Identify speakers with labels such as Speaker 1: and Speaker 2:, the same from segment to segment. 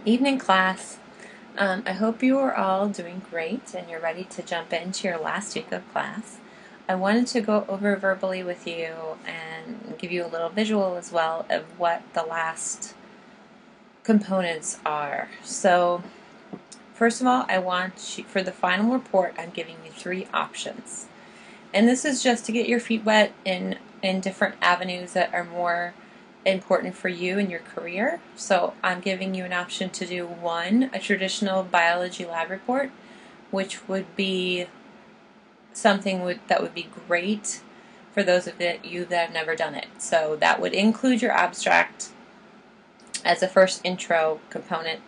Speaker 1: Evening class. I hope you are all doing great and you're ready to jump into your last week of class. I wanted to go over verbally with you and give you a little visual as well of what the last components are. So, first of all, I want you, for the final report, I'm giving you 3 options. And this is just to get your feet wet in different avenues that are more important for you in your career. So I'm giving you an option to do 1, a traditional biology lab report, which would be something that would be great for those of you that have never done it. So that would include your abstract as a first intro component,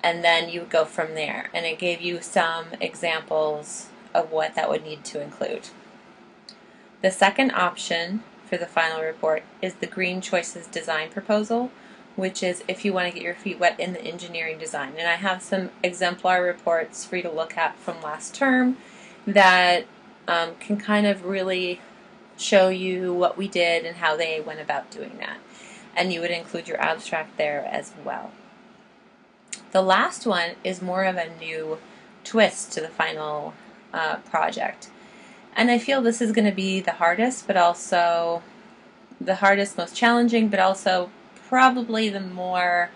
Speaker 1: and then you would go from there. And it gave you some examples of what that would need to include. The second option for the final report is the Green Choices Design Proposal, which is if you want to get your feet wet in the engineering design. And I have some exemplar reports for you to look at from last term that can kind of really show you what we did and how they went about doing that. And you would include your abstract there as well. The last one is more of a new twist to the final project. And I feel this is going to be the hardest, but also the hardest, most challenging, but also probably the more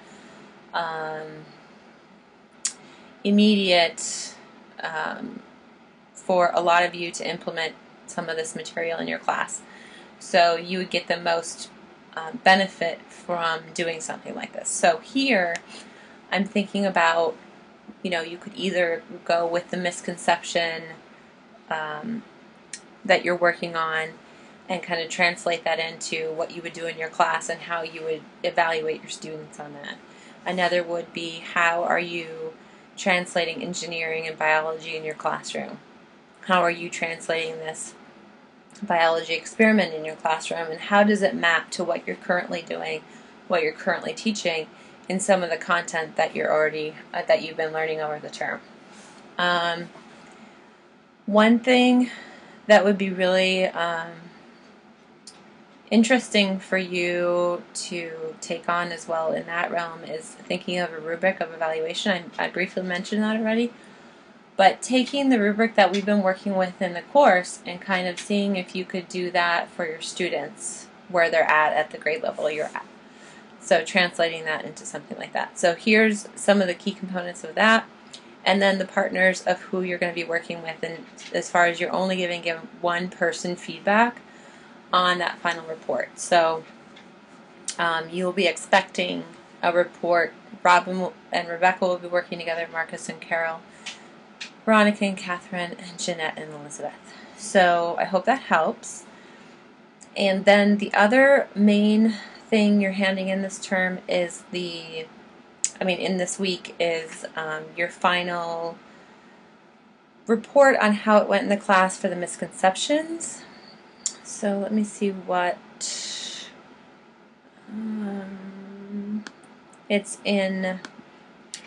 Speaker 1: immediate for a lot of you to implement some of this material in your class. So you would get the most benefit from doing something like this. So here I'm thinking about, you could either go with the misconception that you're working on and kind of translate that into what you would do in your class and how you would evaluate your students on that. Another would be, how are you translating engineering and biology in your classroom? How are you translating this biology experiment in your classroom, and how does it map to what you're currently doing, what you're currently teaching in some of the content that that you've been learning over the term. One thing that would be really interesting for you to take on as well in that realm is thinking of a rubric of evaluation. I briefly mentioned that already. But taking the rubric that we've been working with in the course and kind of seeing if you could do that for your students where they're at the grade level you're at. So translating that into something like that. So here's some of the key components of that. And then the partners of who you're going to be working with, and as far as you're only giving one person feedback on that final report. So you'll be expecting a report. Robin and Rebecca will be working together, Marcus and Carol, Veronica and Catherine, and Jeanette and Elizabeth. So I hope that helps. And then the other main thing you're handing in this term is in this week is your final report on how it went in the class for the misconceptions. So let me see what it's in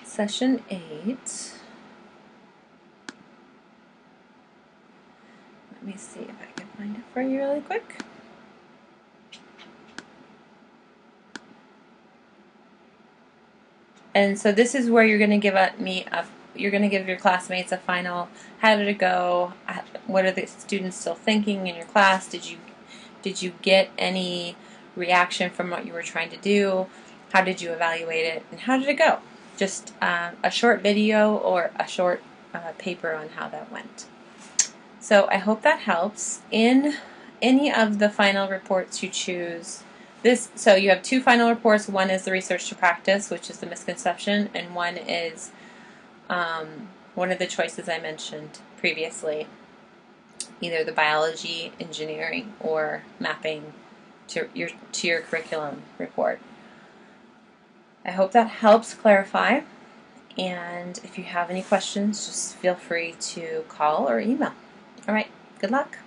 Speaker 1: session 8. Let me see if I can find it for you really quick. And so this is where you're going to give you're going to give your classmates a final. How did it go? What are the students still thinking in your class? Did you get any reaction from what you were trying to do? How did you evaluate it? And how did it go? Just a short video or a short paper on how that went. So I hope that helps. In any of the final reports you choose, so you have 2 final reports. One is the research to practice, which is the misconception, and one is one of the choices I mentioned previously, either the biology, engineering, or mapping to your curriculum report. I hope that helps clarify, and if you have any questions, just feel free to call or email. All right, good luck.